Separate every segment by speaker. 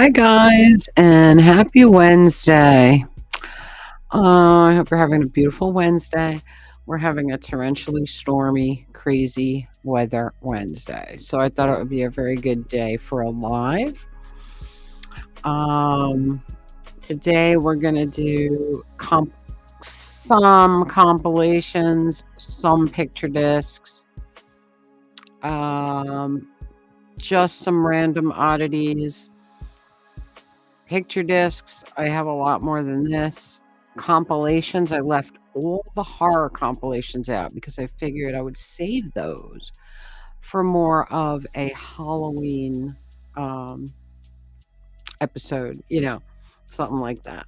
Speaker 1: Hi, guys, and happy Wednesday. I hope you're having a beautiful Wednesday. We're having a torrentially stormy, crazy weather Wednesday. So I thought it would be a very good day for a live. Um, Today we're going to do some compilations, some picture discs, um, just some random oddities. Picture discs, I have a lot more than this. Compilations, I left all the horror compilations out because I figured I would save those for more of a Halloween um, episode, something like that.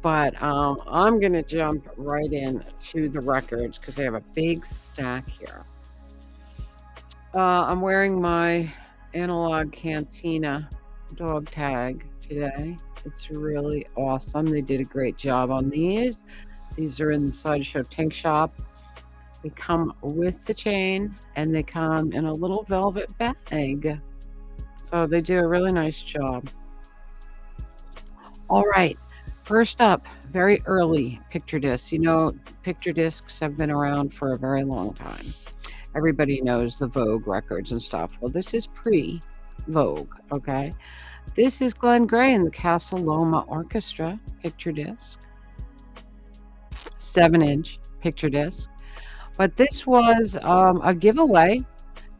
Speaker 1: But I'm going to jump right in to the records because I have a big stack here. I'm wearing my analog Cantina dog tag today. It's really awesome. They did a great job on these. These are in the Sideshow Tink shop. They come with the chain and they come in a little velvet bag. So they do a really nice job. All right. First up, very early picture discs. Picture discs have been around for a very long time. Everybody knows the Vogue records and stuff. Well, this is pre-Vogue, okay? This is Glenn Gray and the Casa Loma Orchestra picture disc, 7-inch picture disc. But this was a giveaway,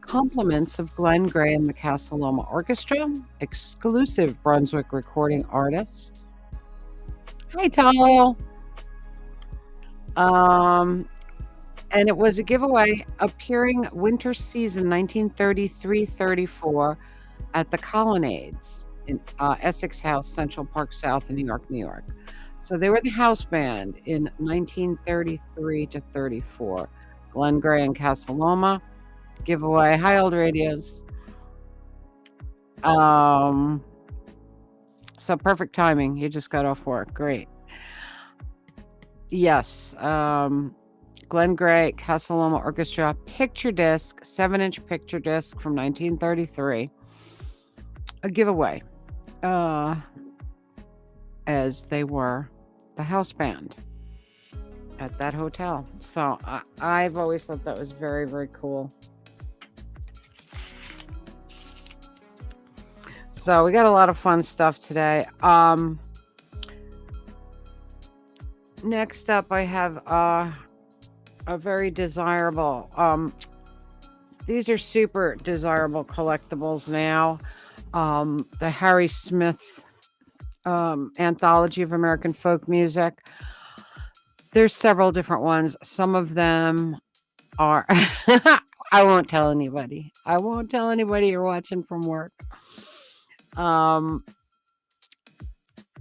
Speaker 1: compliments of Glenn Gray and the Casa Loma Orchestra, exclusive Brunswick recording artists. Hi, Tom. And it was a giveaway appearing winter season 1933-34 at the Colonnades in Essex House, Central Park South in New York, New York. So they were the house band in 1933 to 34. Glenn Gray and Casa Loma giveaway. Hi, old radios. So perfect timing. You just got off work. Great. Yes. Glenn Gray, Casa Loma Orchestra picture disc, 7-inch picture disc from 1933. A giveaway, as they were the house band at that hotel. So I've always thought that was very, very cool. So we got a lot of fun stuff today. Next up, I have a very desirable. These are super desirable collectibles now. The Harry Smith Anthology of American Folk Music. There's several different ones. Some of them are. I won't tell anybody. I won't tell anybody you're watching from work.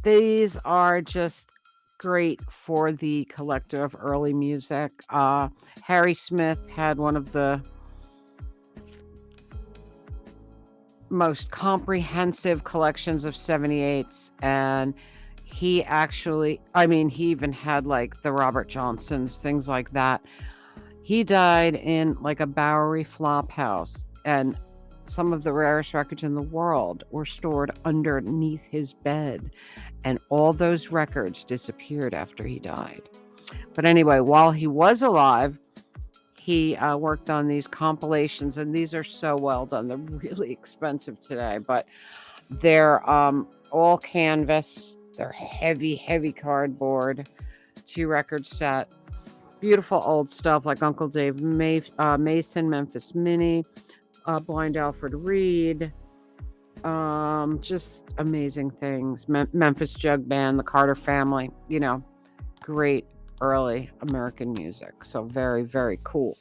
Speaker 1: These are just great for the collector of early music. Harry Smith had one of the most comprehensive collections of 78s, and he even had like the Robert Johnsons, things like that. He died in like a Bowery flop house, and some of the rarest records in the world were stored underneath his bed, and all those records disappeared after he died. But anyway, while he was alive, he worked on these compilations, and these are so well done. They're really expensive today, but they're all canvas. They're heavy, heavy cardboard, 2-record set. Beautiful old stuff like Uncle Dave Mason, Memphis Minnie, Blind Alfred Reed, just amazing things. Memphis Jug Band, the Carter Family, great early American music. So very, very cool.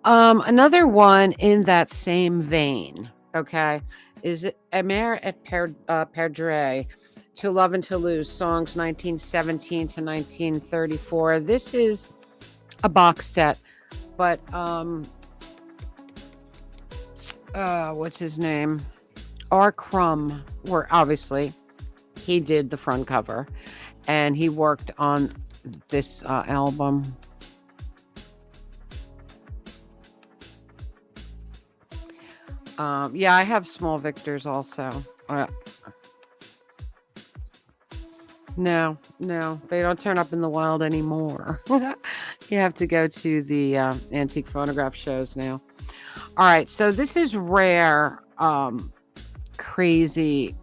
Speaker 1: Another one in that same vein, okay, is Amer et Perdre, To Love and to Lose, songs 1917 to 1934. This is a box set, but what's his name? R. Crumb, obviously he did the front cover, and he worked on this album. Yeah, I have small Victors also. Uh, no, no, they don't turn up in the wild anymore. You have to go to the antique phonograph shows now. All right, so this is rare, crazy,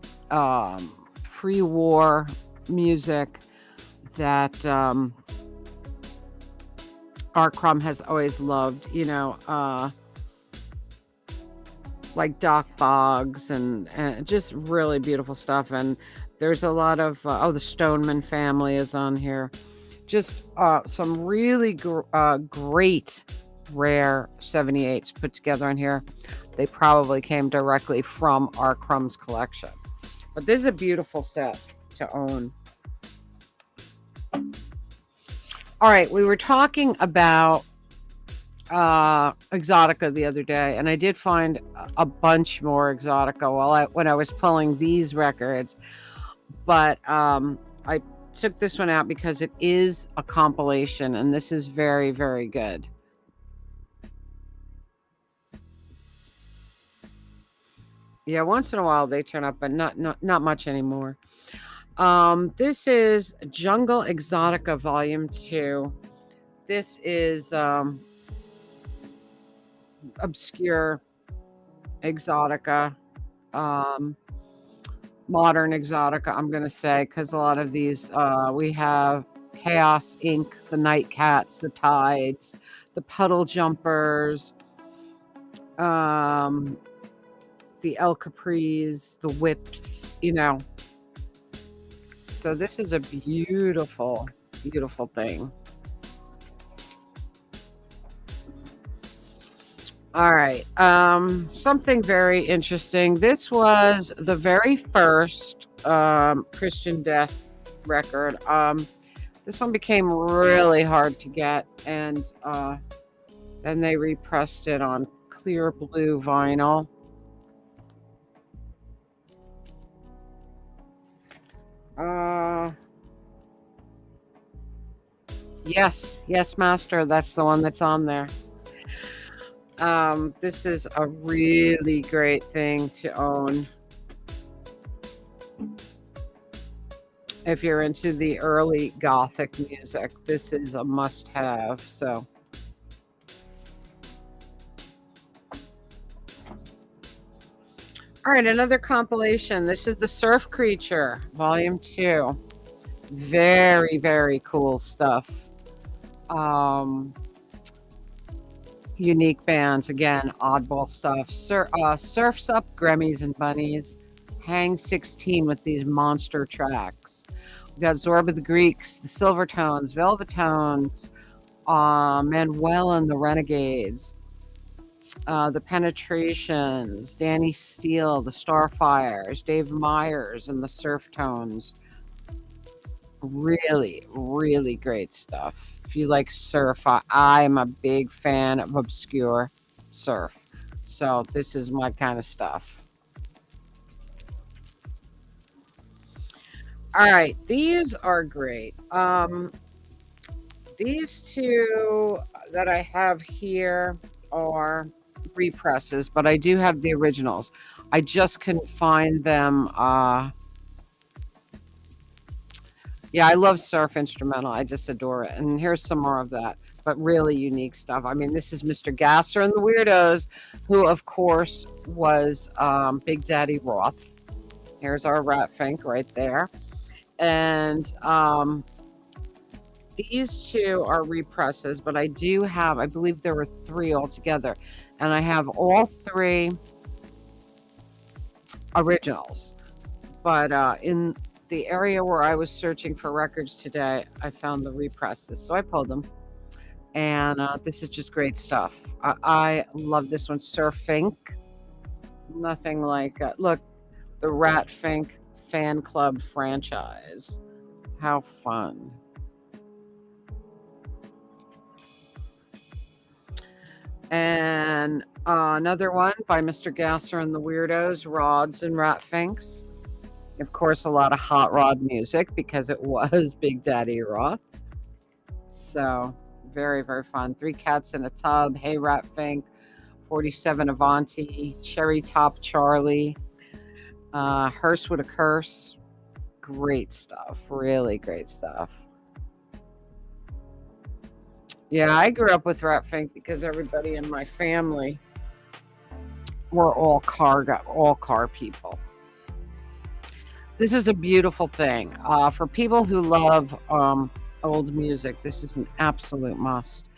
Speaker 1: pre-war music that R. Crumb has always loved. Like Doc Boggs and just really beautiful stuff. And there's a lot of the Stoneman family is on here. Just some really great rare 78s put together on here. They probably came directly from R. Crumb's collection. But this is a beautiful set to own. All right, we were talking about Exotica the other day, and I did find a bunch more Exotica when I was pulling these records, but I took this one out because it is a compilation, and this is very, very good. Yeah, once in a while they turn up, but not much anymore. This is Jungle Exotica Volume 2. This is obscure Exotica, modern Exotica, I'm going to say, because a lot of these, we have Chaos Inc., the Night Cats, the Tides, the Puddle Jumpers, the El Capris, the Whips, So this is a beautiful, beautiful thing. All right. Something very interesting. This was the very first Christian Death record. This one became really hard to get, and then they repressed it on clear blue vinyl. Yes, Master. That's the one that's on there. This is a really great thing to own if you're into the early Gothic music. This is a must-have. So, all right, another compilation. This is the Surf Creature, Volume 2. Very, very cool stuff. Unique bands, again, oddball stuff. Surfs Up, Grammys and Bunnies. Hang 16 with these monster tracks. We got Zorba the Greeks, the Silvertones, Velvetones, Manuel and the Renegades, the Penetrations, Danny Steele, the Starfires, Dave Myers and the Surftones. Really, really great stuff. If you like surf, I'm a big fan of obscure surf. So this is my kind of stuff. All right, these are great. These two that I have here are represses, but I do have the originals. I just couldn't find them. Yeah, I love surf instrumental. I just adore it. And here's some more of that, but really unique stuff. I mean, this is Mr. Gasser and the Weirdos, who, of course, was Big Daddy Roth. Here's our Rat Fink right there. And these two are represses, but I do have, I believe there were 3 altogether. And I have all 3 originals. But in the area where I was searching for records today, I found the represses. So I pulled them. And this is just great stuff. I love this one, Surf Fink. Nothing like, look, the Rat Fink fan club franchise. How fun. And another one by Mr. Gasser and the Weirdos, Rods and Rat Finks. Of course, a lot of hot rod music because it was Big Daddy Roth. So very, very fun. 3 Cats in a Tub, Hey Rat Fink, 47 Avanti, Cherry Top Charlie, Hearse with a Curse. Great stuff. Really great stuff. Yeah, I grew up with Rap Fink because everybody in my family were all car people. This is a beautiful thing. For people who love old music, this is an absolute must.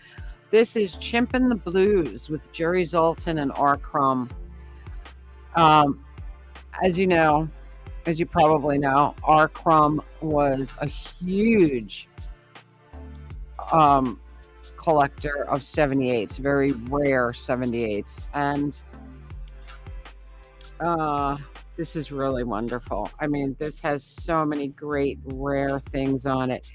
Speaker 1: This is Chimpin' the Blues with Jerry Zoltan and R. Crumb. As you know, as you probably know, R. Crumb was a huge collector of 78s, very rare 78s. And this is really wonderful. I mean, this has so many great, rare things on it.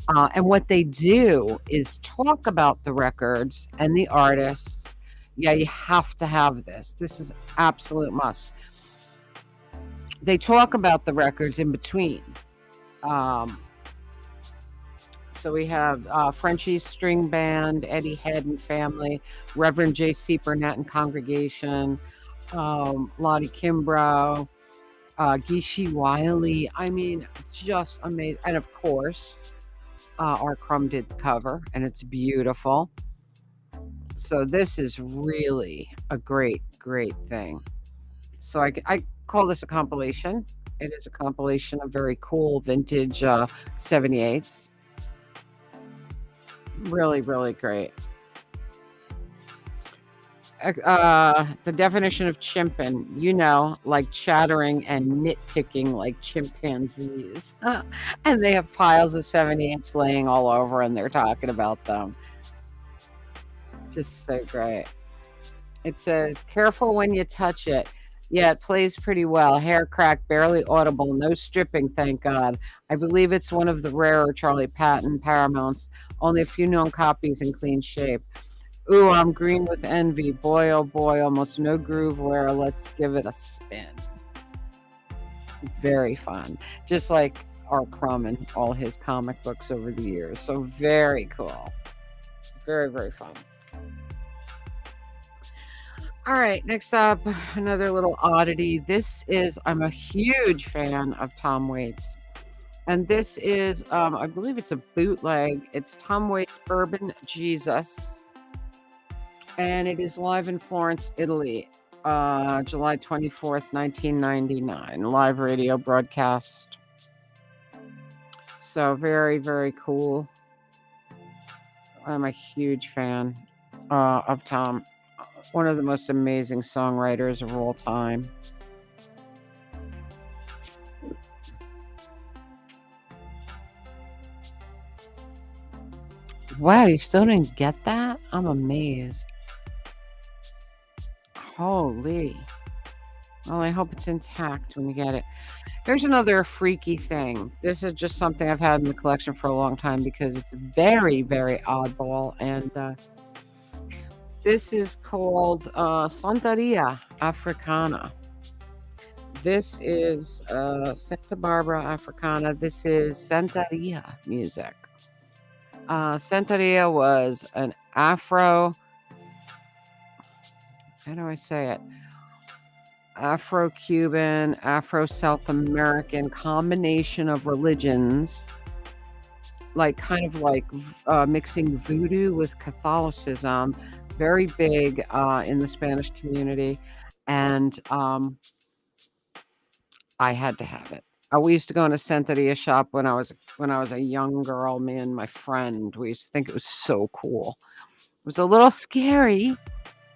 Speaker 1: And what they do is talk about the records and the artists. Yeah, you have to have this. This is absolute must. They talk about the records in between. So we have Frenchie's String Band, Eddie Head and Family, Reverend J.C. Burnett and Congregation, Lottie Kimbrough, Gishi Wiley. I mean, just amazing. And of course, R. Crumb did the cover, and it's beautiful. So this is really a great, great thing. So I call this a compilation. It is a compilation of very cool vintage 78s. Really, really great. The definition of chimpin', like chattering and nitpicking like chimpanzees. And they have piles of 78s laying all over and they're talking about them. Just so great. It says, careful when you touch it. Yeah, it plays pretty well. Hair crack, barely audible, no stripping, thank God. I believe it's one of the rarer Charlie Patton Paramounts. Only a few known copies in clean shape. Ooh, I'm green with envy. Boy, oh boy, almost no groove wear. Let's give it a spin. Very fun. Just like R. Crumb and all his comic books over the years. So very cool. Very, very fun. All right, next up, another little oddity. I'm a huge fan of Tom Waits. And this is, I believe it's a bootleg. It's Tom Waits' Urban Jesus. And it is live in Florence, Italy, July 24th, 1999. Live radio broadcast. So very, very cool. I'm a huge fan of Tom. One of the most amazing songwriters of all time. Wow, you still didn't get that? I'm amazed. Holy. Well, I hope it's intact when you get it. Here's another freaky thing. This is just something I've had in the collection for a long time because it's very, very oddball. And this is called Santeria Africana. This is Santa Barbara Africana. This is Santeria music. Santeria was an Afro, how do I say it? Afro-Cuban, Afro-South American combination of religions, kind of mixing voodoo with Catholicism. Very big in the Spanish community, and I had to have it. We used to go in a Santeria shop when I was a young girl. Me and my friend, we used to think it was so cool. It was a little scary,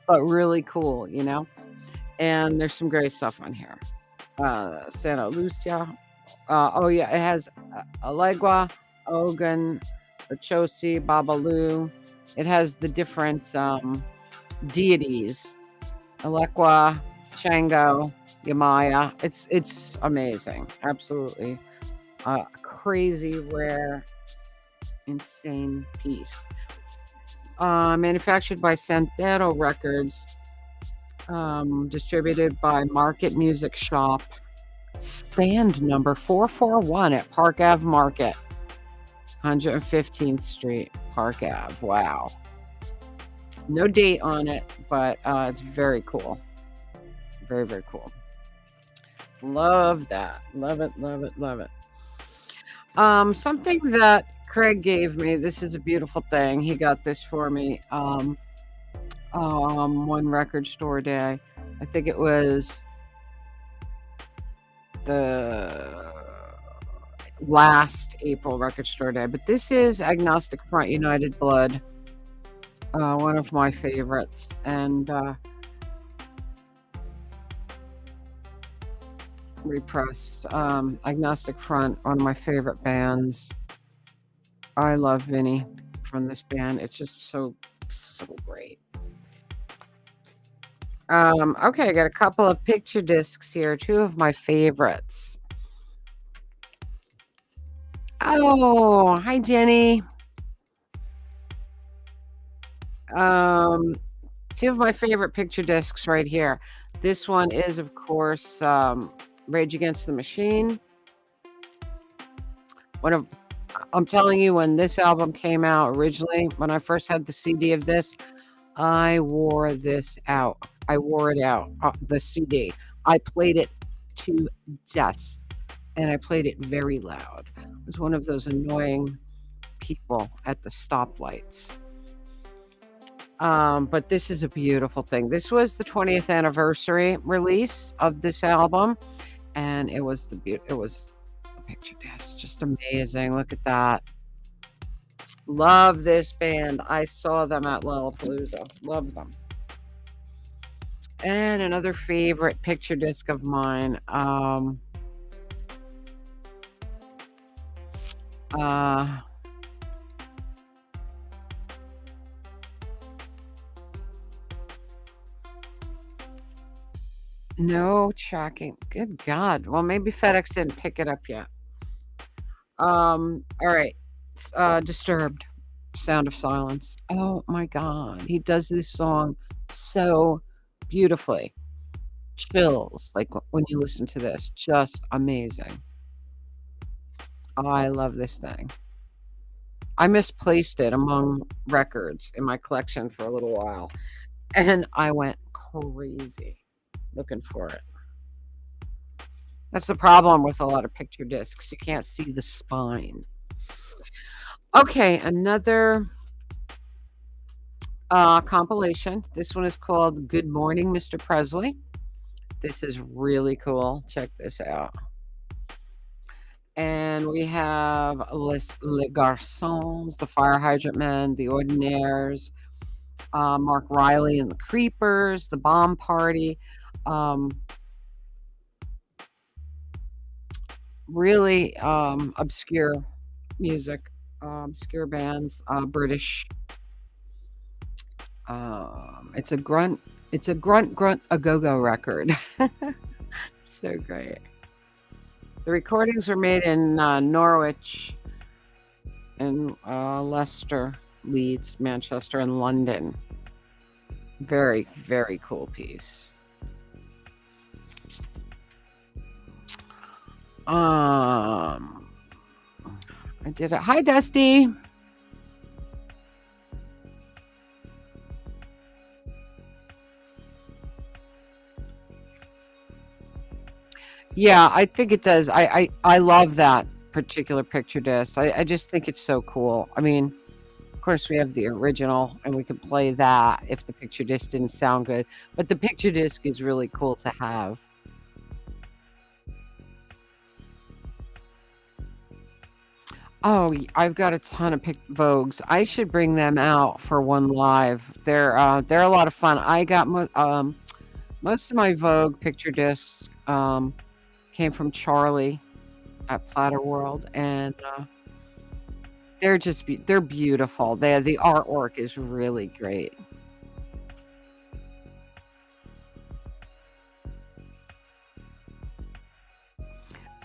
Speaker 1: but really cool, And there's some great stuff on here. Santa Lucia. It has Alegua, Ogun, Ochosi, Babalu. It has the different deities. Alegua, Shango, Yamaya. It's amazing. Absolutely. Crazy, rare, insane piece. Manufactured by Santero Records. Distributed by Market Music Shop. Spanned number 441 at Park Ave Market. 115th Street, Park Ave. Wow. No date on it, but it's very cool. Very, very cool. Love that. Love it, love it, love it. Something that Craig gave me, this is a beautiful thing. He got this for me one record store day. I think it was the last April record store day, but this is Agnostic Front United Blood, one of my favorites, and repressed. Agnostic Front, one of my favorite bands. I love Vinny from this band. It's just so great. Okay, I got a couple of picture discs here, two of my favorites. Oh, hi Jenny. Two of my favorite picture discs right here. This one is, of course, Rage Against the Machine. I'm telling you, when this album came out originally, when I first had the CD of this, I wore this out. I wore it out, the CD. I played it to death, and I played it very loud. I was one of those annoying people at the stoplights. But this is a beautiful thing. This was the 20th anniversary release of this album, and it was the picture disc, just amazing. Look at that. Love this band. I saw them at Lollapalooza. Love them. And another favorite picture disc of mine. No tracking. Good God. Well, maybe FedEx didn't pick it up yet. All right. Disturbed. Sound of Silence. Oh my God. He does this song so beautifully. Chills. Like when you listen to this, just amazing. Oh, I love this thing. I misplaced it among records in my collection for a little while, and I went crazy looking for it. That's the problem with a lot of picture discs. You can't see the spine. Okay, another compilation. This one is called Good Morning, Mr. Presley. This is really cool. Check this out. And we have Les Garçons, the Fire Hydrant Men, the Ordinaires, Mark Riley and the Creepers, the Bomb Party. Really obscure music, obscure bands, British. It's a grunt, a go-go record. So great. The recordings were made in Norwich, and Leicester, Leeds, Manchester, and London. Very, very cool piece. I did it. Hi, Dusty. Yeah, I think it does. I love that particular picture disc. I just think it's so cool. I mean, of course, we have the original, and we could play that if the picture disc didn't sound good. But the picture disc is really cool to have. Oh, I've got a ton of Vogues. I should bring them out for one live. They're a lot of fun. I got most of my Vogue picture discs came from Charlie at Platter World, and they're just they're beautiful. The artwork is really great.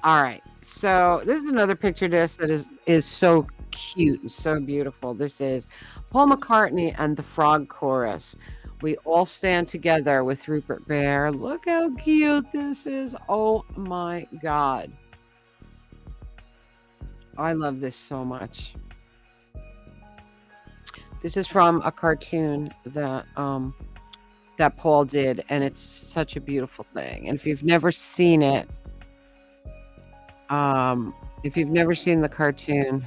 Speaker 1: All right, so this is another picture disc that is so cute and so beautiful. This is Paul McCartney and the Frog Chorus. We all stand together with Rupert Bear. Look how cute this is. Oh my God. I love this so much. This is from a cartoon that Paul did, and it's such a beautiful thing. And um, if you've never seen the cartoon,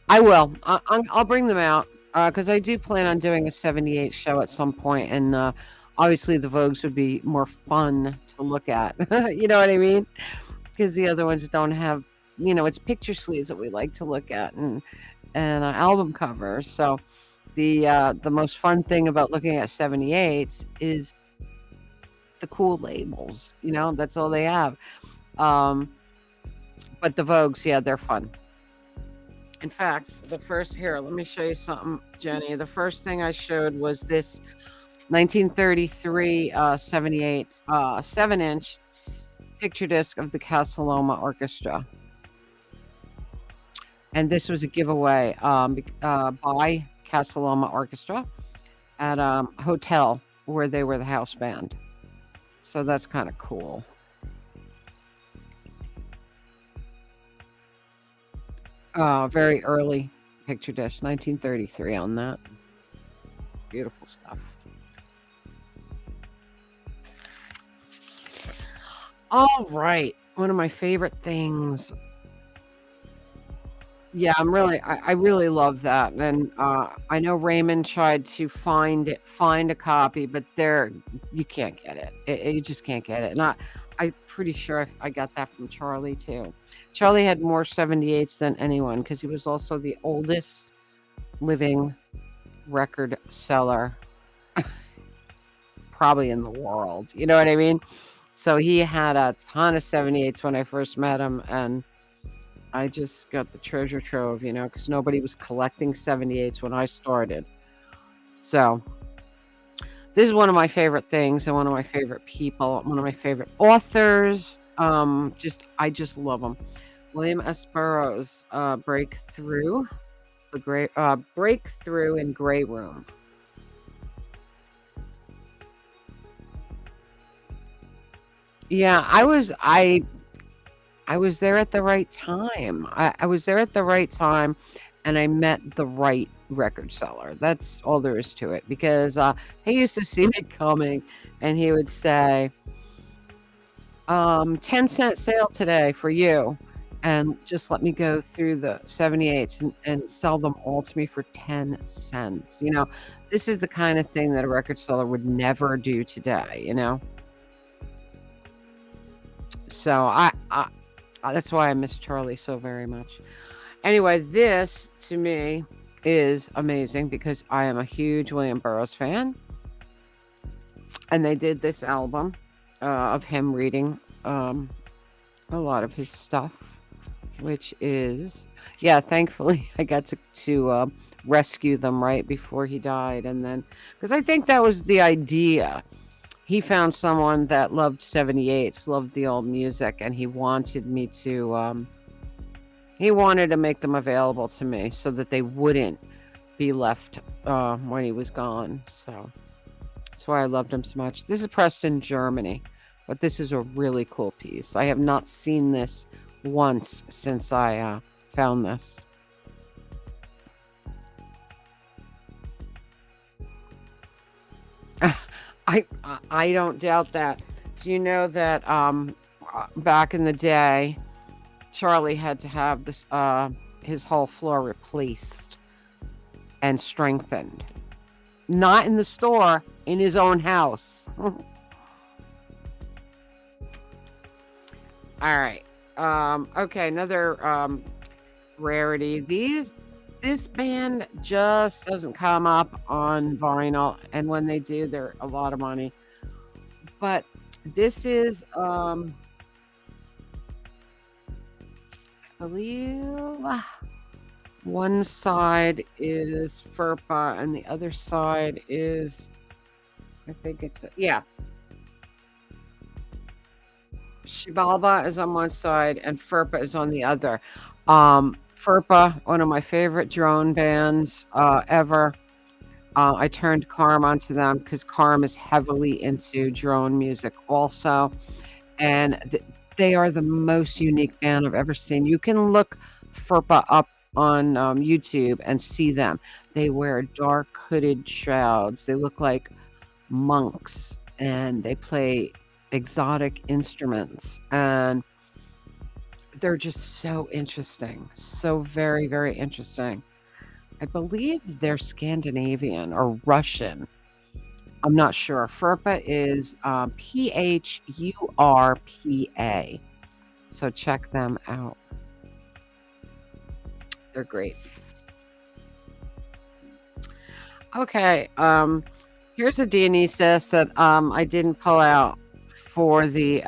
Speaker 1: I will. I'll bring them out because I do plan on doing a 78 show at some point, and obviously the Vogues would be more fun to look at. You know what I mean? Because the other ones don't have, it's picture sleeves that we like to look at and album covers. So the most fun thing about looking at 78s is the cool labels. That's all they have. Um, but the Vogues, yeah, they're fun. In fact, let me show you something, Jenny. The first thing I showed was this 1933 78 7-inch picture disc of the Casaloma Orchestra. And this was a giveaway by Casaloma Orchestra at a hotel where they were the house band. So that's kind of cool. Very early picture disc, 1933 on that. Beautiful stuff. All right. One of my favorite things. Yeah, I really love that. And I know Raymond tried to find a copy, but you can't get it. You just can't get it. And I'm pretty sure I got that from Charlie too. Charlie had more 78s than anyone because he was also the oldest living record seller probably in the world. You know what I mean? So he had a ton of 78s when I first met him, and I just got the treasure trove, because nobody was collecting 78s when I started. So this is one of my favorite things and one of my favorite people, one of my favorite authors. I just love them. William S. Burroughs, Breakthrough in Grey Room. Yeah, I was there at the right time. I was there at the right time, and I met the right record seller. That's all there is to it. Because he used to see me coming, and he would say, 10-cent sale today for you. And just let me go through the 78s and sell them all to me for 10 cents. This is the kind of thing that a record seller would never do today. So that's why I miss Charlie so very much. Anyway, this to me is amazing because I am a huge William Burroughs fan. And they did this album of him reading a lot of his stuff, which is, yeah, thankfully I got to rescue them right before he died. And then, because I think that was the idea. He found someone that loved 78s, loved the old music, and he wanted to make them available to me so that they wouldn't be left when he was gone. So that's why I loved him so much. This is pressed in Germany, but this is a really cool piece. I have not seen this once since I found this. I don't doubt that. Do you know that back in the day, Charlie had to have this his whole floor replaced and strengthened? Not in the store, in his own house. All right. Okay, another rarity. This band just doesn't come up on vinyl, and when they do, they're a lot of money. But this is, I believe, one side is FERPA, and the other side is, I think yeah. Shibalba is on one side, and FERPA is on the other. FERPA, one of my favorite drone bands ever. I turned Carm onto them because Carm is heavily into drone music also. And They are the most unique band I've ever seen. You can look FERPA up on YouTube and see them. They wear dark hooded shrouds. They look like monks and they play exotic instruments. And they're just so interesting. So very, very interesting. I believe they're Scandinavian or Russian. I'm not sure. FERPA is PHURPA. So check them out. They're great. Okay. Here's a Dionysus that I didn't pull out for the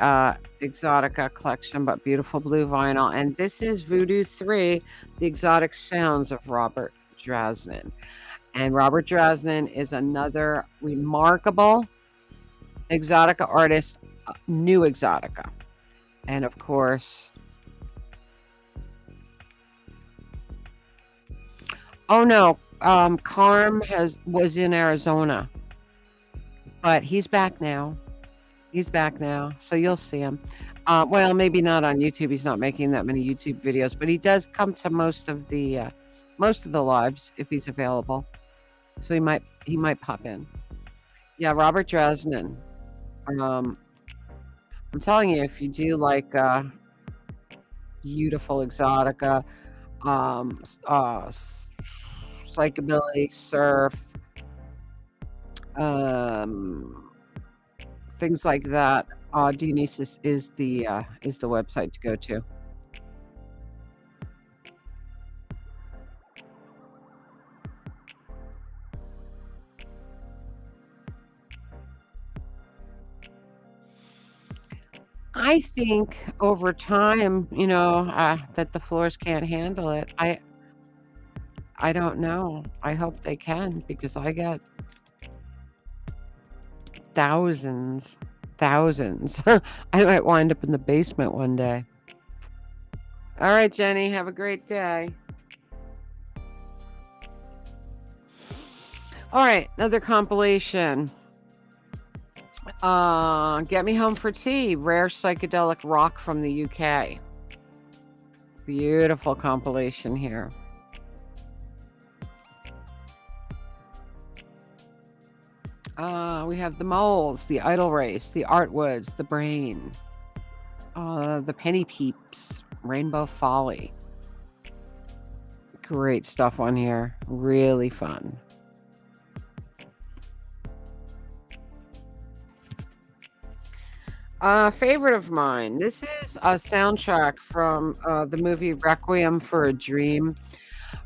Speaker 1: Exotica collection, but beautiful blue vinyl. And this is Voodoo 3, The Exotic Sounds of Robert Drasnin. And Robert Drasnin is another remarkable Exotica artist, new Exotica. And of course, oh no, Carm was in Arizona, but he's back now. He's back now, so you'll see him. Well, maybe not on YouTube. He's not making that many YouTube videos, but he does come to most of the lives if he's available. So he might pop in. Yeah, Robert Drasnin. I'm telling you, if you do like beautiful Exotica, psychobilly, surf, things like that, Dionysus is the website to go to. I think over time, that the floors can't handle it. I don't know. I hope they can because I got thousands. I might wind up in the basement one day. All right, Jenny, have a great day. All right, another compilation. Get Me Home for Tea, rare psychedelic rock from the UK. Beautiful compilation here. We have the Moles, the Idle Race, the Artwoods, the Brain, the Penny Peeps, Rainbow Folly. Great stuff on here. Really fun. Favorite of mine. This is a soundtrack from the movie Requiem for a Dream.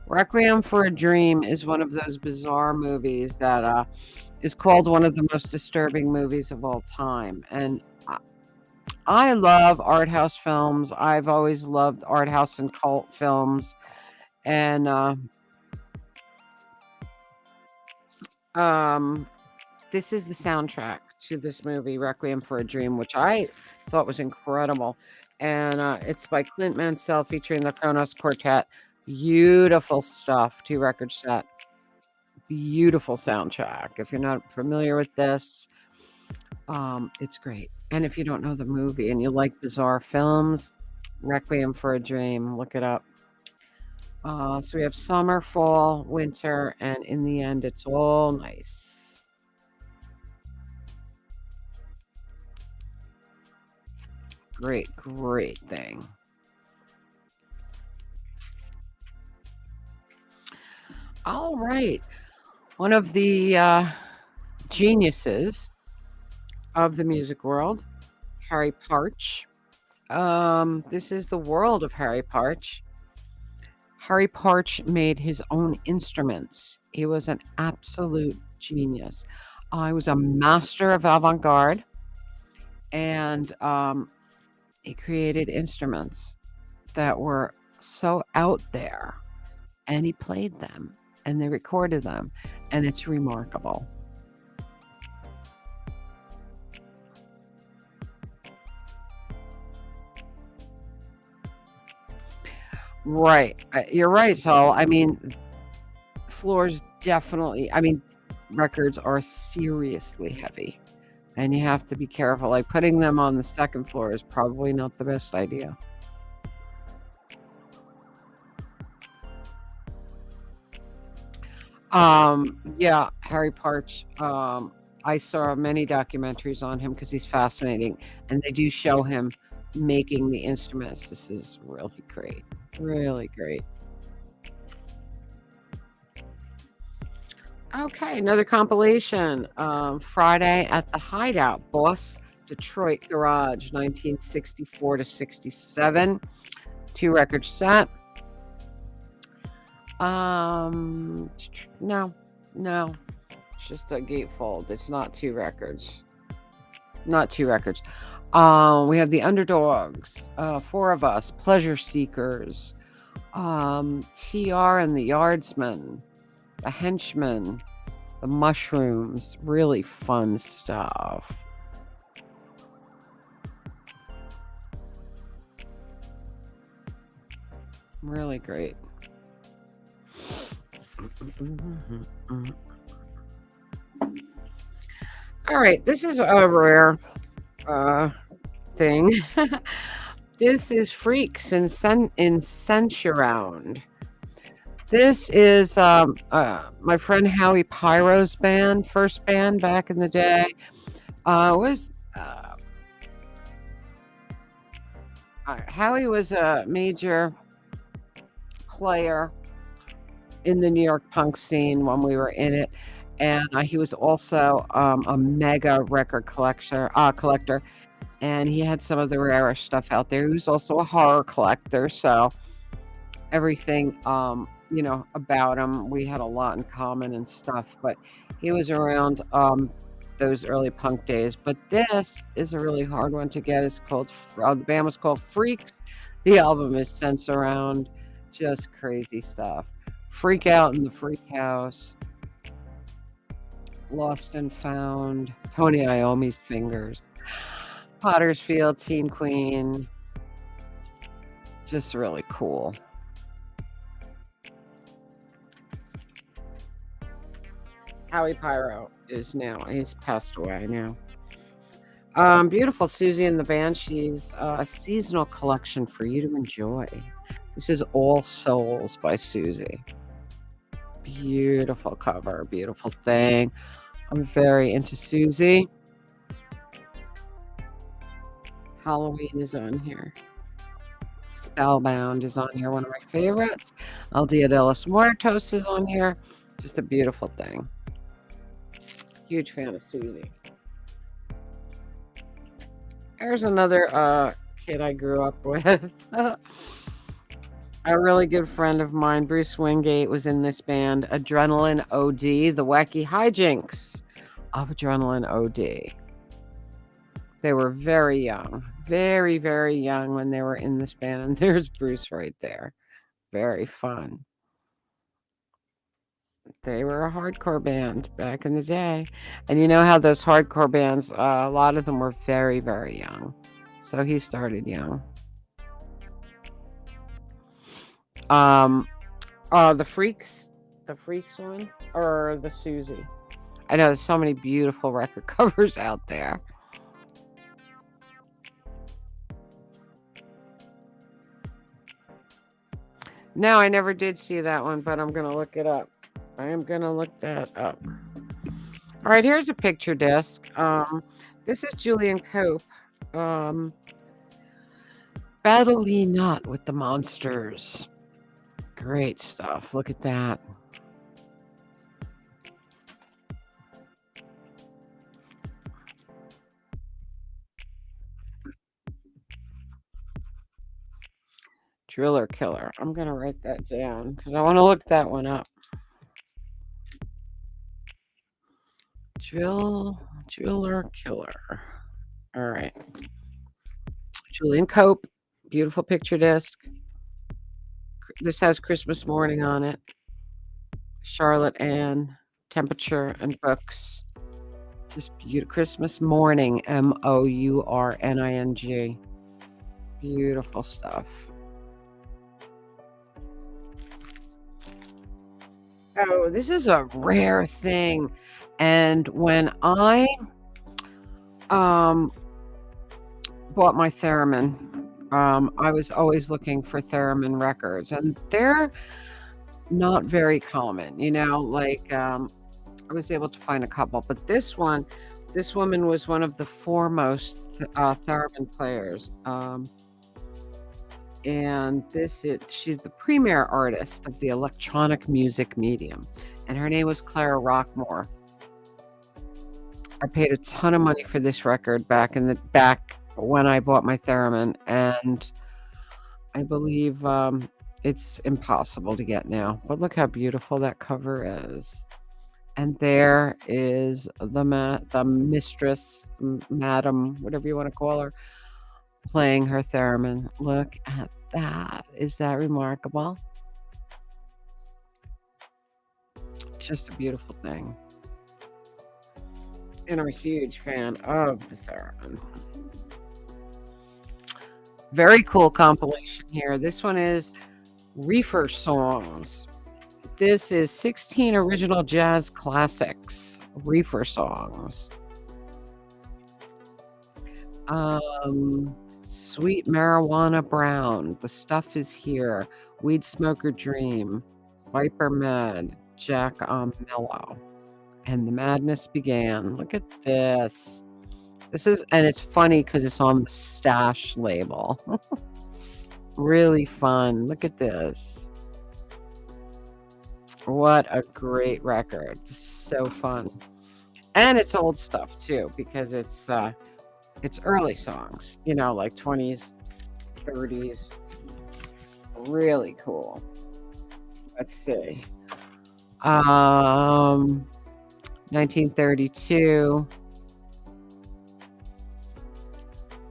Speaker 1: Requiem for a Dream is one of those bizarre movies that is called one of the most disturbing movies of all time. And I love art house films. I've always loved art house and cult films. And this is the soundtrack to this movie, Requiem for a Dream, which I thought was incredible. And it's by Clint Mansell featuring the Kronos Quartet. Beautiful stuff, 2-record set. Beautiful soundtrack. If you're not familiar with this, it's great. And if you don't know the movie and you like bizarre films, Requiem for a Dream, look it up. So we have summer, fall, winter, and in the end, it's all nice. Great thing. All right. One of the geniuses of the music world, Harry Partch. This is the world of Harry Partch. Harry Partch made his own instruments. He was an absolute genius. He was a master of avant-garde, and he created instruments that were so out there, and he played them, and they recorded them, and it's remarkable. Right. You're right, Saul. I mean, floors definitely, records are seriously heavy. and you have to be careful. Like putting them on the second floor is probably not the best idea. Yeah, Harry Parch. I saw many documentaries on him because he's fascinating, and they do show him making the instruments. This is really great, really great. Okay, another compilation. Friday at the Hideout, Boss, Detroit Garage, 1964 to 67. 2 record set. No, no, it's just a gatefold. It's not 2 records. Not 2 records. We have the Underdogs, 4 of Us, Pleasure Seekers, TR and the Yardsmen, the Henchmen, the Mushrooms. Really fun stuff. Really great. All right, this is a rare thing. This is Freaks in Sensuround. This is my friend Howie Pyro's band, first band back in the day. Howie was a major player in the New York punk scene when we were in it, and he was also a mega record collector, and he had some of the rarest stuff out there. He was also a horror collector, so everything about him, we had a lot in common and stuff. But he was around those early punk days. But this is a really hard one to get. It's called the band was called Freaks. The album is Sense Around. Just crazy stuff. Freak Out in the Freak House. Lost and Found. Tony Iommi's Fingers. Potter's Field, Teen Queen. Just really cool. Howie Pyro is now, he's passed away now. Beautiful Susie and the Banshees, a seasonal collection for you to enjoy. This is All Souls by Susie. Beautiful cover, beautiful thing. I'm very into Susie. Halloween is on here. Spellbound is on here, one of my favorites. El Dia de los Muertos is on here. Just a beautiful thing. Huge fan of Susie. There's another kid I grew up with. A really good friend of mine, Bruce Wingate, was in this band, Adrenaline OD, the wacky hijinks of Adrenaline OD. They were very young, very, very young when they were in this band. And there's Bruce right there. Very fun. They were a hardcore band back in the day. And you know how those hardcore bands, a lot of them were very, very young. So he started young. The Freaks one, or the Susie. I know there's so many beautiful record covers out there. No, I never did see that one, but I'm going to look it up. I am going to look that up. All right, here's a picture disc. This is Julian Cope. Battle Ye Not with the Monsters. Great stuff. Look at that. Driller Killer. I'm going to write that down because I want to look that one up. Driller Killer. All right. Julian Cope. Beautiful picture disc. This has Christmas Morning on it. Charlotte Ann. Temperature and Books. Just beautiful. Christmas Morning. Mourning. Beautiful stuff. Oh, this is a rare thing. And when I Um, bought my theremin. I was always looking for theremin records, and they're not very common, like, I was able to find a couple, but this woman was one of the foremost theremin players. And she's the premier artist of the electronic music medium, and her name was Clara Rockmore. I paid a ton of money for this record back when I bought my theremin, and I believe it's impossible to get now. But look how beautiful that cover is. And there is the mistress, madam, whatever you want to call her, playing her theremin. Look at that. Is that remarkable? Just a beautiful thing. And I'm a huge fan of the theremin. Very cool compilation here. This one is Reefer Songs. This is 16 original jazz classics, Reefer Songs. Sweet Marijuana Brown, The Stuff Is Here, Weed Smoker Dream, Viper Mad, Jack on Mellow, and The Madness Began. Look at this. And it's funny because it's on the Stash label. Really fun. Look at this. What a great record. So fun. And it's old stuff too, because it's early songs, like 20s, 30s. Really cool. Let's see. 1932.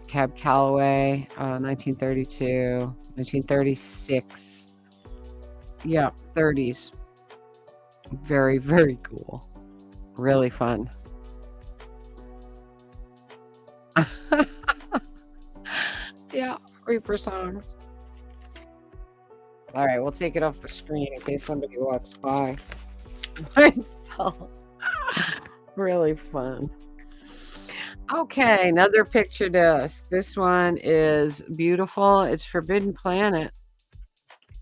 Speaker 1: Cab Calloway, 1932, 1936. Yeah, 30s. Very, very cool. Really fun. Yeah, Reaper Songs. All right, we'll take it off the screen in case somebody walks by. Really fun. Okay, another picture disc. This one is beautiful. It's Forbidden Planet.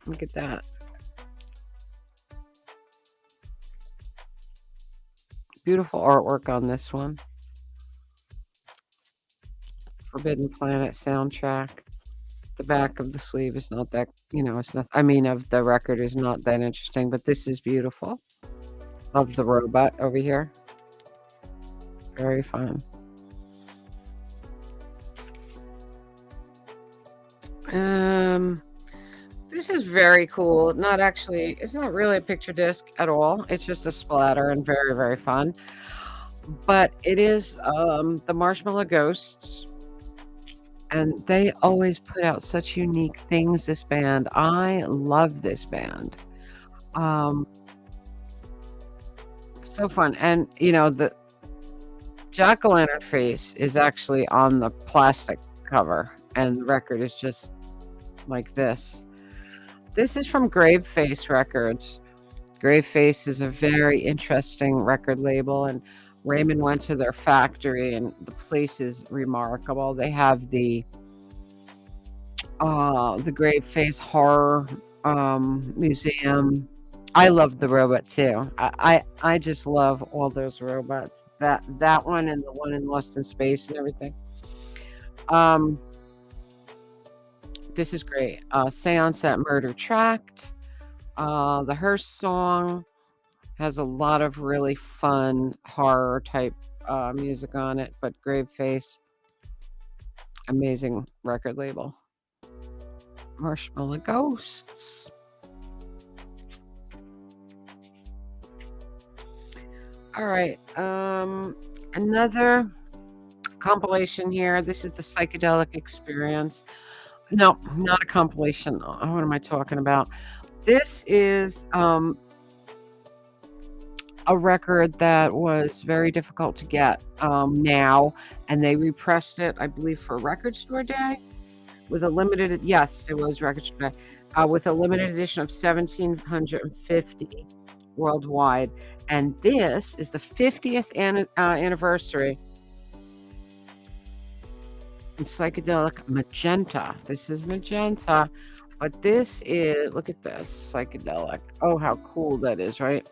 Speaker 1: Look at that. Beautiful artwork on this one. Forbidden Planet soundtrack. The back of the sleeve is not that, it's not, of the record is not that interesting, but this is beautiful. Love the robot over here. Very fun. This is very cool. It's not really a picture disc at all. It's just a splatter and very, very fun. But it is the Marshmallow Ghosts. And they always put out such unique things, this band. I love this band. So fun. And, the jack-o'-lantern face is actually on the plastic cover. And the record is just like this. This is from Graveface Records. Graveface is a very interesting record label, and Raymond went to their factory, and the place is remarkable. They have the Graveface Horror Museum. I love the robot too. I just love all those robots. That one and the one in Lost in Space and everything. This is great. Seance at Murder Tract. The Hearst song has a lot of really fun horror type music on it, but Graveface, amazing record label. Marshmallow Ghosts. All right. Another compilation here. This is the Psychedelic Experience. No, not a compilation. What am I talking about? This is a record that was very difficult to get now, and they repressed it, I believe, for Record Store Day with a limited. Yes, it was Record Store Day with a limited edition of 1,750 worldwide, and this is the 50th anniversary and psychedelic magenta. This is magenta, but this is, look at this, psychedelic. Oh, how cool that is, right?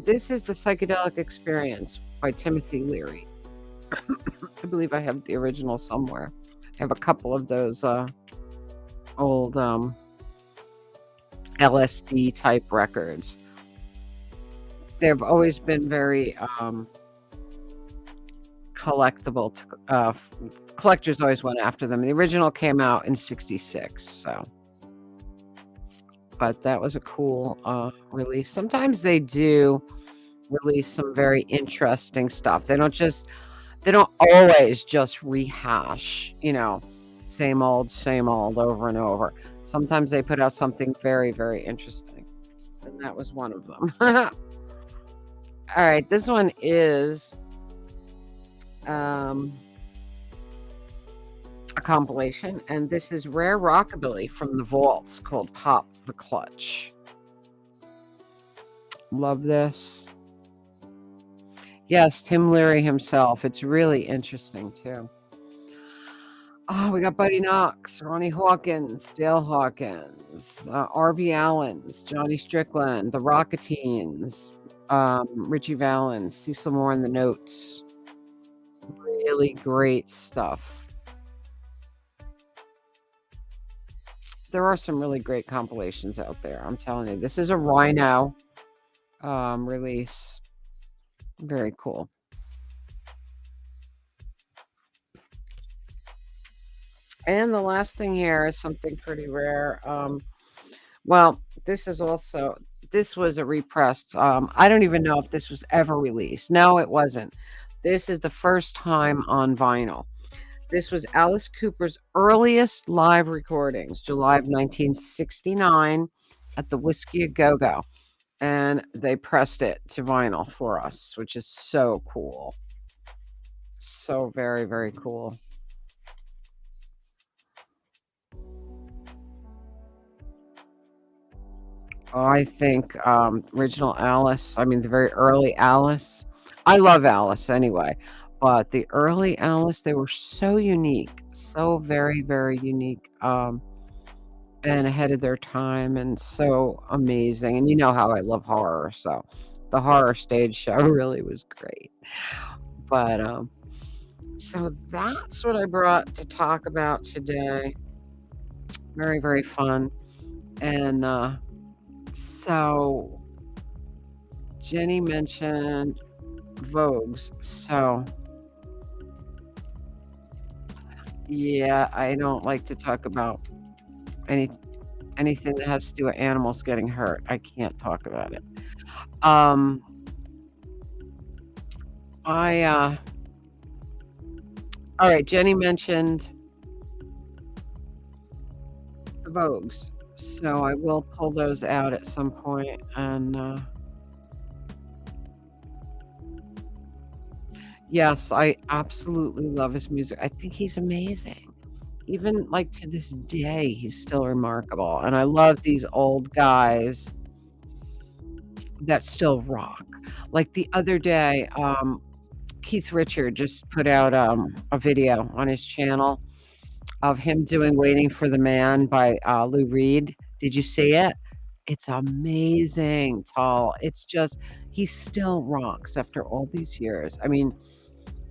Speaker 1: This is the Psychedelic Experience by Timothy Leary. I believe I have the original somewhere. I have a couple of those old LSD type records. They've always been very collectible. Collectors always went after them. The original came out in '66, so. But that was a cool release. Sometimes they do release some very interesting stuff. They don't always just rehash, same old over and over. Sometimes they put out something very, very interesting. And that was one of them. All right, this one is a compilation, and this is Rare Rockabilly from the Vaults called Pop the Clutch. Love this. Yes, Tim Leary himself. It's really interesting, too. Oh, we got Buddy Knox, Ronnie Hawkins, Dale Hawkins, R.V. Allens, Johnny Strickland, the Rocketines, Richie Valens, Cecil Moore and the Notes. Really great stuff. There are some really great compilations out there. I'm telling you, this is a Rhino release. Very cool. And the last thing here is something pretty rare. Well, this was a repressed. I don't even know if this was ever released. No, it wasn't. This is the first time on vinyl. This was Alice Cooper's earliest live recordings, July of 1969 at the Whiskey A Go Go. And they pressed it to vinyl for us, which is so cool. So very, very cool. I think original Alice, I mean, the very early Alice. I love Alice anyway, but the early Alice, they were so unique, so very, very unique, and ahead of their time, and so amazing. And you know how I love horror, so the horror stage show really was great. But so that's what I brought to talk about today. Very, very fun. And so Jenny mentioned Vogues. So yeah, I don't like to talk about anything that has to do with animals getting hurt. I can't talk about it. I all right, Jenny mentioned the Vogues. So I will pull those out at some point, and yes, I absolutely love his music. I think he's amazing. Even like to this day, he's still remarkable. And I love these old guys that still rock. Like the other day, Keith Richard just put out a video on his channel of him doing Waiting for the Man by Lou Reed. Did you see it? It's amazing, Tall. It's just, he still rocks after all these years. I mean,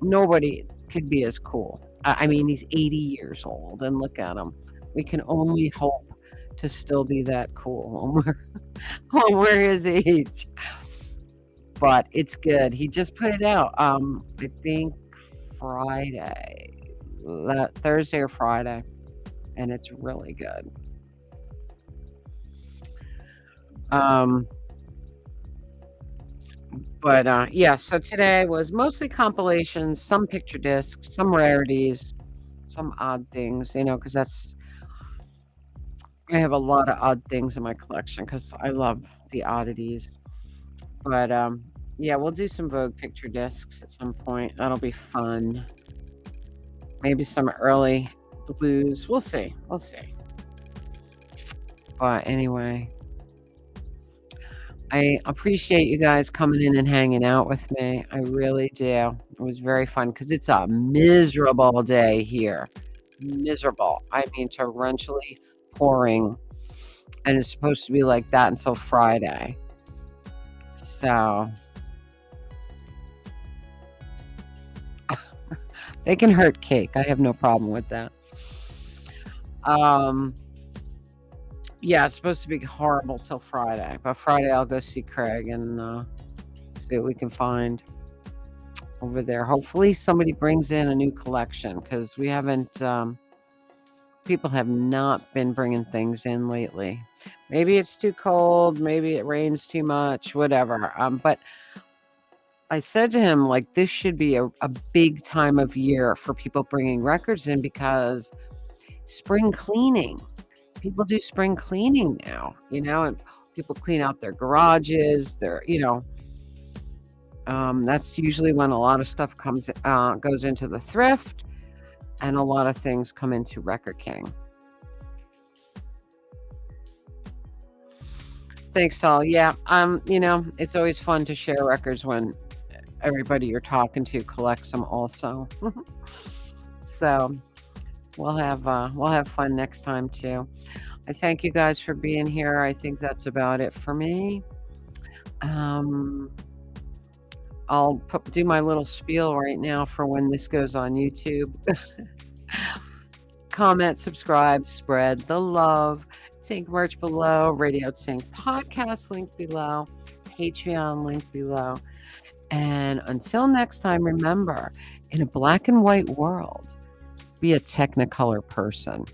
Speaker 1: nobody could be as cool. I mean, he's 80 years old, and look at him. We can only hope to still be that cool when we're his age. But it's good. He just put it out, I think Friday, Thursday or Friday, and it's really good. But yeah, so today was mostly compilations, some picture discs, some rarities, some odd things, because I have a lot of odd things in my collection because I love the oddities. But yeah, we'll do some Vogue picture discs at some point. That'll be fun. Maybe some early blues. We'll see. We'll see. But anyway, I appreciate you guys coming in and hanging out with me. I really do. It was very fun because it's a miserable day here. Miserable. I mean, torrentially pouring. And it's supposed to be like that until Friday. So they can hurt cake. I have no problem with that. Um, yeah, it's supposed to be horrible till Friday. But Friday I'll go see Craig and see what we can find over there. Hopefully somebody brings in a new collection because we haven't people have not been bringing things in lately. Maybe it's too cold, maybe it rains too much, whatever. But I said to him, like, this should be a big time of year for people bringing records in because spring cleaning. People do spring cleaning now, and people clean out their garages, that's usually when a lot of stuff goes into the thrift and a lot of things come into Record King. Thanks, Saul. Yeah, it's always fun to share records when everybody you're talking to collects them also. So we'll have fun next time too. I thank you guys for being here. I think that's about it for me. I'll do my little spiel right now for when this goes on YouTube. Comment, subscribe, spread the love. Tink merch below, Radio Tink podcast link below, Patreon link below. And until next time, remember, in a black and white world, be a Technicolor person.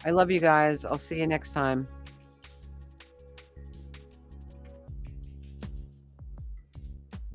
Speaker 1: I love you guys. I'll see you next time.